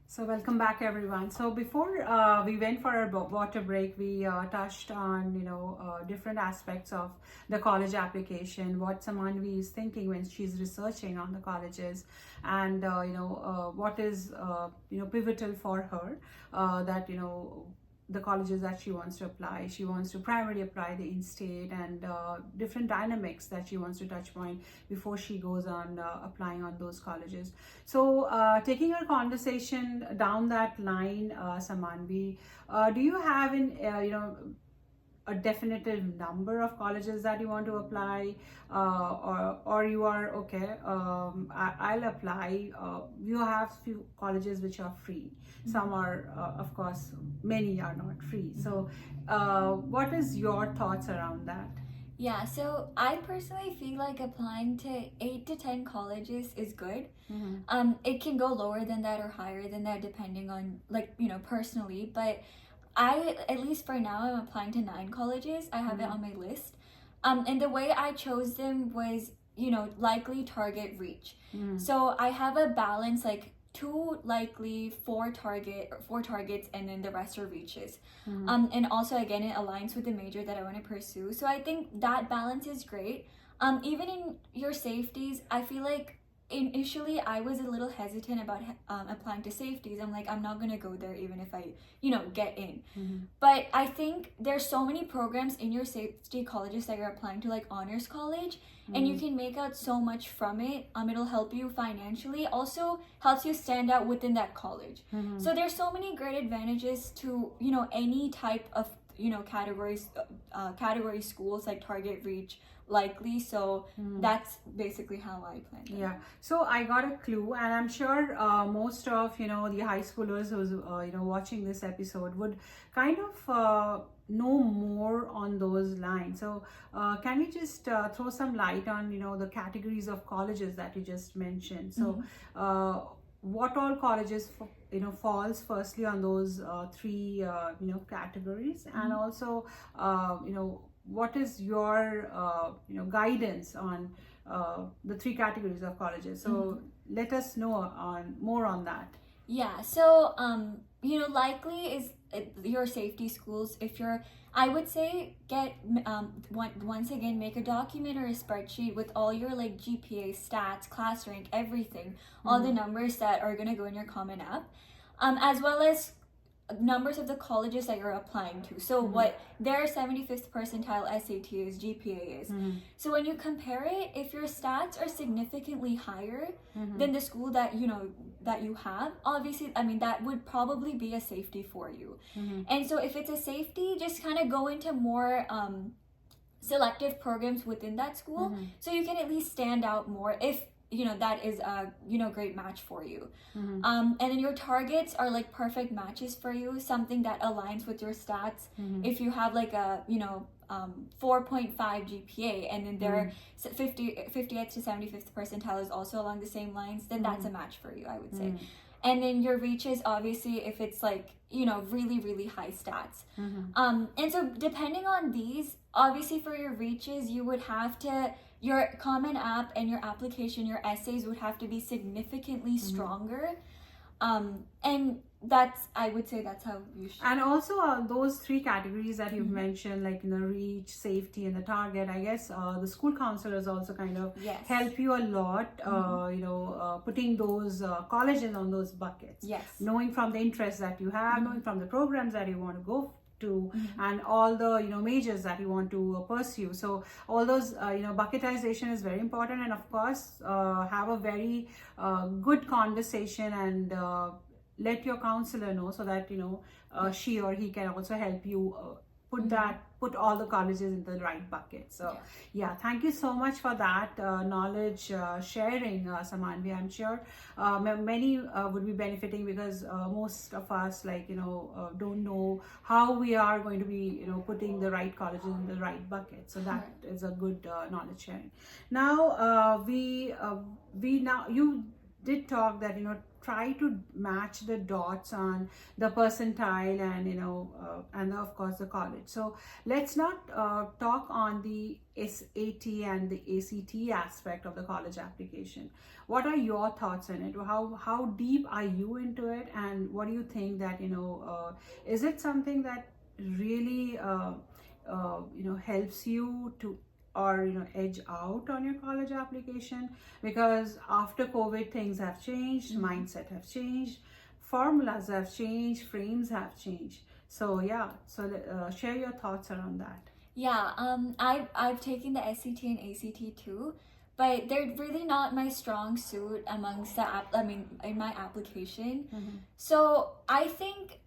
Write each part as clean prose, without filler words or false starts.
So welcome back, everyone. So before we went for our water break, we touched on different aspects of the college application, what Samanvi is thinking when she's researching on the colleges, and what is pivotal for her, that the colleges that she wants to apply. She wants to primarily apply the in-state and different dynamics that she wants to touch point before she goes on applying on those colleges. So taking our conversation down that line, Samanvi, do you have a definitive number of colleges that you want to apply, or you are okay, I'll apply. You have few colleges which are free, some are of course, many are not free. So what is your thoughts around that? Yeah, so I personally feel like applying to 8 to 10 colleges is good. It can go lower than that or higher than that depending on personally, but I, at least for now, I'm applying to 9 colleges. I have it on my list. And the way I chose them was, likely, target, reach. So I have a balance, like 2 likely, 4 targets, and then the rest are reaches. And also, again, it aligns with the major that I want to pursue. So I think that balance is great. Even in your safeties, I feel like initially I was a little hesitant about applying to safeties. I'm like, I'm not gonna go there even if I get in. But I think there's so many programs in your safety colleges that you're applying to, like honors college, and you can make out so much from it. It'll help you financially, also helps you stand out within that college. So there's so many great advantages to any type of category schools, like target, reach, likely. So that's basically how I plan it. Yeah, so I got a clue, and I'm sure most of the high schoolers who's watching this episode would kind of know more on those lines. So can you just throw some light on the categories of colleges that you just mentioned? So what all colleges falls firstly on those three categories, and also what is your guidance on the three categories of colleges? So let us know on more on that. Yeah, so likely is your safety schools. If you're, I would say, get once again, make a document or a spreadsheet with all your like GPA, stats, class rank, everything, all the numbers that are gonna go in your Common App, as well as numbers of the colleges that you're applying to. So what their 75th percentile SAT is, GPA is. So when you compare it, if your stats are significantly higher than the school that you have, obviously, I mean, that would probably be a safety for you. And so if it's a safety, just kind of go into more selective programs within that school, so you can at least stand out more if that is a great match for you. And then your targets are like perfect matches for you, something that aligns with your stats. If you have like a 4.5 GPA, and then their 50th to 75th percentile is also along the same lines, then that's a match for you, I would say. And then your reaches, obviously, if it's like really, really high stats. And so depending on these, obviously for your reaches, you would have to, your Common App and your application, your essays would have to be significantly stronger. And that's, I would say, that's how you should. And also those three categories that you've mentioned, like reach, safety, and the target, I guess the school counselors also kind of help you a lot, putting those colleges on those buckets. Knowing from the interests that you have, knowing from the programs that you want to go to, and all the majors that you want to pursue. So all those bucketization is very important, and of course have a very good conversation, and let your counselor know, so that she or he can also help you put all the colleges in the right bucket. So yeah, thank you so much for that knowledge sharing, Samanvi. I'm sure many would be benefiting, because most of us don't know how we are going to be putting the right colleges in the right bucket. So that is a good knowledge sharing. Now you did talk that try to match the dots on the percentile and and of course the college. So let's not talk on the SAT and the ACT aspect of the college application. What are your thoughts on it? How deep are you into it, and what do you think that is it something that really helps you to, or edge out on your college application? Because after COVID, things have changed, mindset have changed, formulas have changed, frames have changed. So yeah, so share your thoughts around that. Yeah, I've taken the SCT and ACT too, but they're really not my strong suit amongst in my application. So I think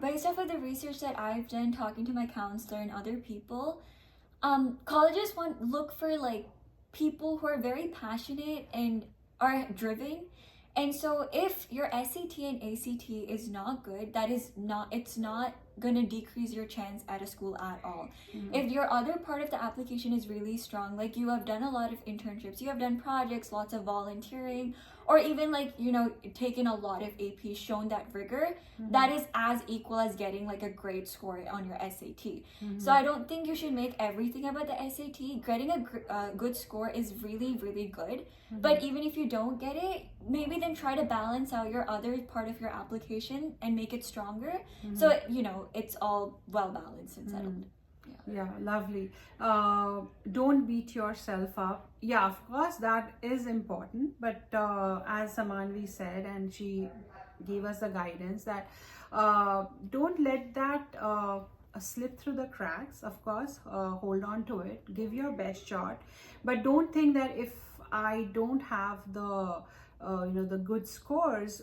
based off of the research that I've done, talking to my counselor and other people, colleges look for like people who are very passionate and are driven. And so if your SAT and ACT is not good, it's not gonna decrease your chance at a school at all. If your other part of the application is really strong, like you have done a lot of internships, you have done projects, lots of volunteering, or even taken a lot of AP, shown that rigor, that is as equal as getting like a great score on your SAT. So I don't think you should make everything about the SAT. Getting a good score is really, really good. But even if you don't get it, maybe then try to balance out your other part of your application and make it stronger. So it's all well balanced and settled. Yeah, lovely. Don't beat yourself up. Yeah, of course, that is important. But as Samanvi said, and she gave us the guidance that don't let that slip through the cracks. Of course, hold on to it. Give your best shot. But don't think that if I don't have the the good scores,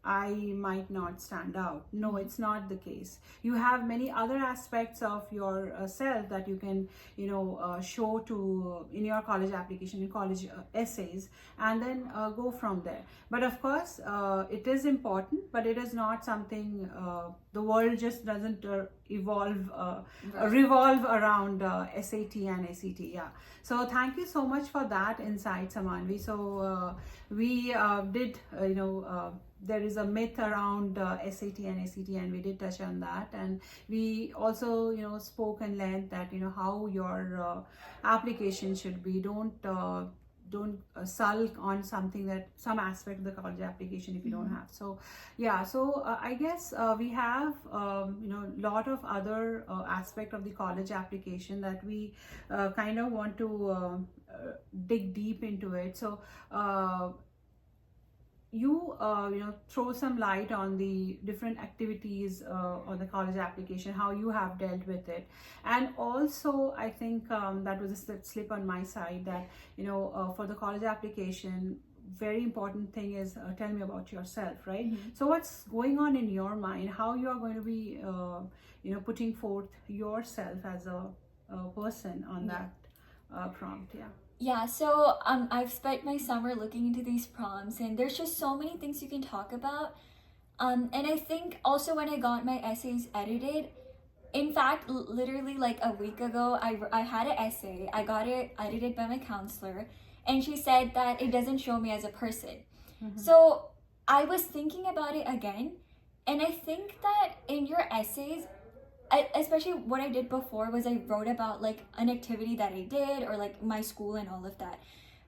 I might not stand out. No, it's not the case. You have many other aspects of your self that you can, show to in your college application, in college essays, and then go from there. But of course, it is important, but it is not something the world just doesn't revolve around SAT and ACT. Yeah. So thank you so much for that insight, Samanvi. So we did, there is a myth around SAT and ACT, and we did touch on that, and we also spoke and learned that how your application should be. Don't sulk on some aspect of the college application if you don't have. So yeah, so I guess we have lot of other aspect of the college application that we kind of want to dig deep into it. So you throw some light on the different activities on the college application, how you have dealt with it. And also I think that was a slip on my side, that for the college application, very important thing is tell me about yourself, right? So what's going on in your mind, how you are going to be putting forth yourself as a person on that prompt. Yeah, so I've spent my summer looking into these prompts, and there's just so many things you can talk about. And I think also when I got my essays edited, in fact, literally like a week ago, I had an essay. I got it edited by my counselor, and she said that it doesn't show me as a person. So I was thinking about it again, and I think that in your essays, especially what I did before was I wrote about like an activity that I did, or like my school and all of that.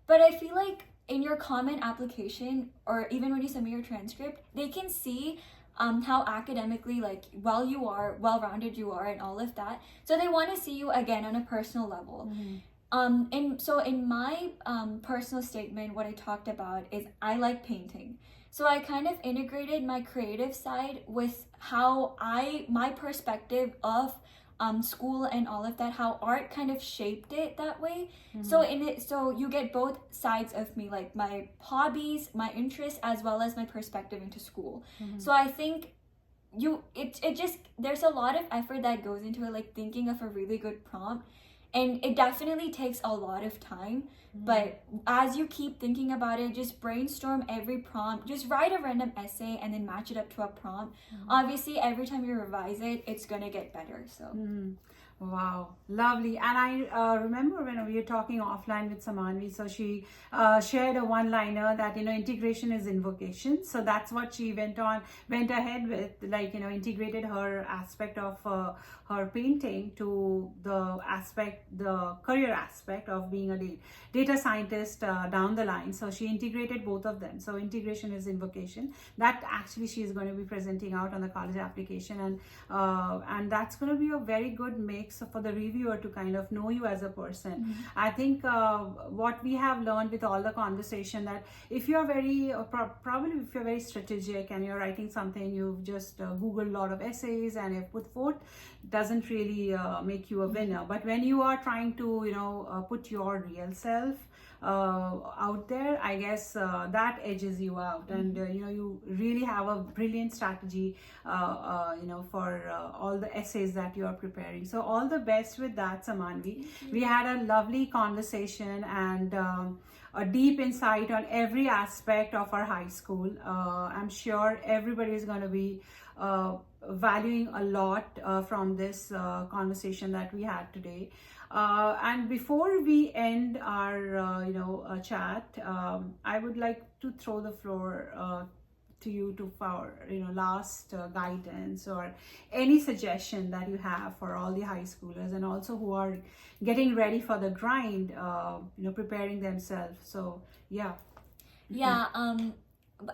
But I feel like in your comment application, or even when you submit your transcript, they can see how academically well-rounded you are and all of that. So they want to see you again on a personal level. And so in my personal statement, what I talked about is I like painting. So I kind of integrated my creative side with how my perspective of school and all of that, how art kind of shaped it that way. So so you get both sides of me, like my hobbies, my interests, as well as my perspective into school. So I think there's a lot of effort that goes into it, like thinking of a really good prompt. And it definitely takes a lot of time, but as you keep thinking about it, just brainstorm every prompt, just write a random essay and then match it up to a prompt. Obviously, every time you revise it, it's gonna get better. So Wow, lovely. And I remember when we were talking offline with Samanvi, so she shared a one-liner that, integration is invocation. So that's what she went ahead with, like, integrated her aspect of her painting to the career aspect of being a data scientist down the line. So she integrated both of them. So integration is invocation. That actually she is going to be presenting out on the college application, and that's going to be a very good mix for the reviewer to kind of know you as a person. I think what we have learned with all the conversation, that if you're very probably if you're very strategic and you're writing something, you've just googled a lot of essays and you've put forth, doesn't really make you a winner. But when you are trying to put your real self out there, I guess that edges you out, and you really have a brilliant strategy for all the essays that you are preparing. So all the best with that, Samanvi. We had a lovely conversation and a deep insight on every aspect of our high school. I'm sure everybody is going to be valuing a lot from this conversation that we had today. And before we end our chat, I would like to throw the floor to you for last guidance or any suggestion that you have for all the high schoolers, and also who are getting ready for the grind, preparing themselves. So yeah.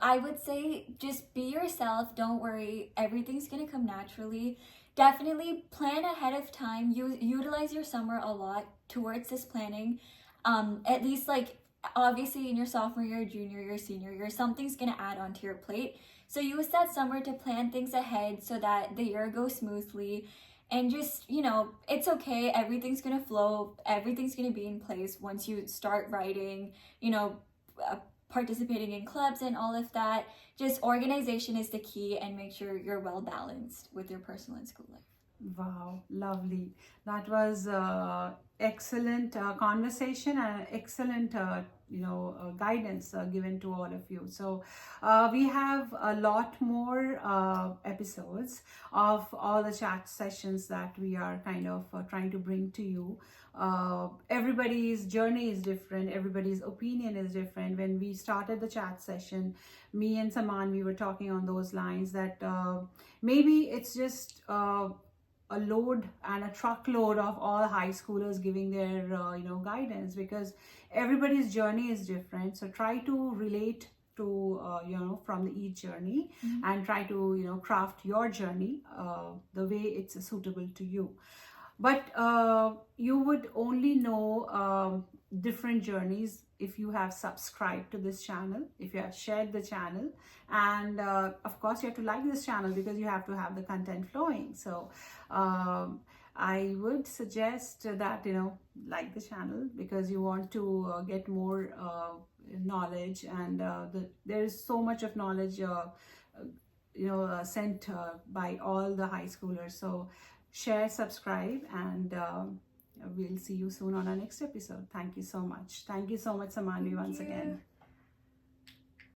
I would say just be yourself. Don't worry, everything's gonna come naturally. Definitely plan ahead of time. Utilize your summer a lot towards this planning. At least, like, obviously in your sophomore year, junior year, senior year, something's gonna add onto your plate. So use that summer to plan things ahead so that the year goes smoothly. And just, it's okay. Everything's gonna flow. Everything's gonna be in place once you start writing, participating in clubs and all of that. Just organization is the key, and make sure you're well balanced with your personal and school life. Wow, lovely. That was excellent conversation and excellent guidance given to all of you. So we have a lot more episodes of all the chat sessions that we are kind of trying to bring to you. Everybody's journey is different, everybody's opinion is different. When we started the chat session, me and Saman, we were talking on those lines that maybe it's just a load and a truckload of all high schoolers giving their guidance, because everybody's journey is different. So try to relate to from each journey, and try to craft your journey the way it's suitable to you. But you would only know different journeys if you have subscribed to this channel, if you have shared the channel, and of course you have to like this channel, because you have to have the content flowing. So I would suggest that like the channel, because you want to get more knowledge, and there is so much of knowledge sent by all the high schoolers. So share, subscribe, and we'll see you soon on our next episode. Thank you so much. Thank you so much, Samanvi, once again.